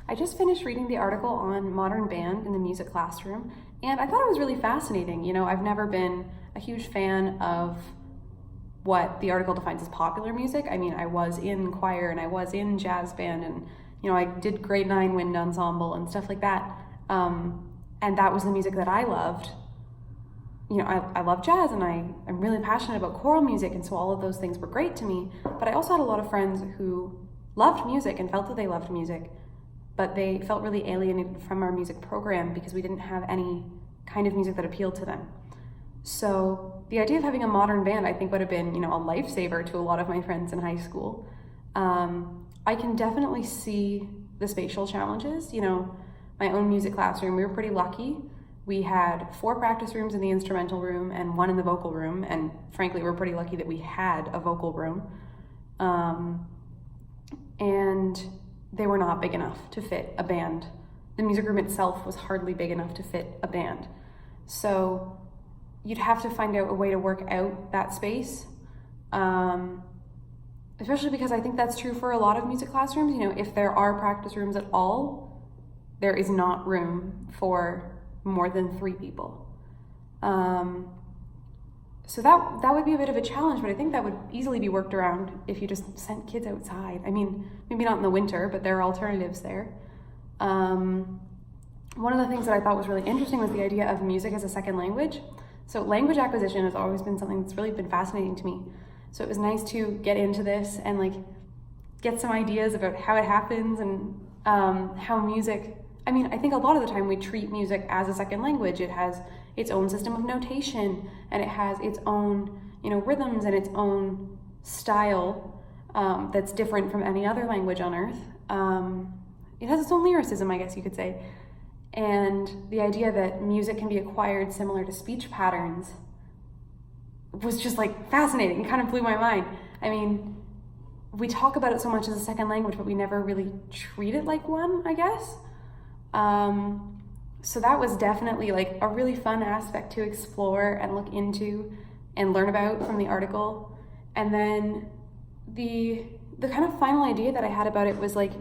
I just finished reading the article on modern band in the music classroom, and I thought it was really fascinating. You know, I've never been a huge fan of what the article defines as popular music. I mean, I was in choir and I was in jazz band, and you know, I did grade 9 wind ensemble and stuff like that. And that was the music that I loved. You know, I love jazz, and I'm really passionate about choral music, and so all of those things were great to me. But I also had a lot of friends who loved music and felt that they loved music, but they felt really alienated from our music program because we didn't have any kind of music that appealed to them. So the idea of having a modern band, I think, would have been, you know, a lifesaver to a lot of my friends in high school. I can definitely see the spatial challenges. You know, my own music classroom, we were pretty lucky. We had 4 practice rooms in the instrumental room and 1 in the vocal room, and frankly, we're pretty lucky that we had a vocal room. And they were not big enough to fit a band. The music room itself was hardly big enough to fit a band. So you'd have to find out a way to work out that space, especially because I think that's true for a lot of music classrooms. You know, if there are practice rooms at all, there is not room for more than 3 people. So that would be a bit of a challenge, but I think that would easily be worked around if you just sent kids outside. I mean, maybe not in the winter, but there are alternatives there. One of the things that I thought was really interesting was the idea of music as a second language. So language acquisition has always been something that's really been fascinating to me. So it was nice to get into this and like get some ideas about how it happens and how music, I mean, I think a lot of the time we treat music as a second language. It has its own system of notation, and it has its own, you know, rhythms and its own style that's different from any other language on earth. It has its own lyricism, I guess you could say. And the idea that music can be acquired similar to speech patterns was just like fascinating. It kind of blew my mind. I mean, we talk about it so much as a second language, but we never really treat it like one, I guess. So that was definitely like a really fun aspect to explore and look into and learn about from the article. And then the kind of final idea that I had about it was like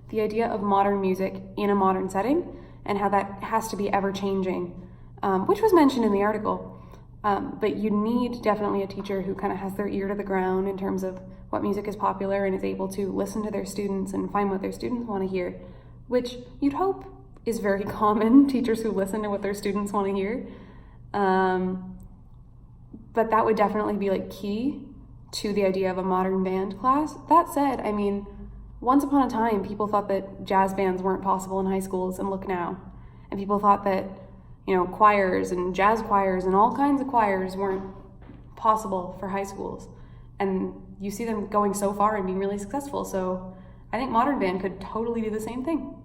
the idea of modern music in a modern setting and how that has to be ever changing, which was mentioned in the article. But you need definitely a teacher who kind of has their ear to the ground in terms of what music is popular and is able to listen to their students and find what their students want to hear, which you'd hope is very common, teachers who listen to what their students want to hear. But that would definitely be like key to the idea of a modern band class. That said, I mean, once upon a time, people thought that jazz bands weren't possible in high schools, and look now. And people thought that, you know, choirs and jazz choirs and all kinds of choirs weren't possible for high schools. And you see them going so far and being really successful. So I think modern band could totally do the same thing.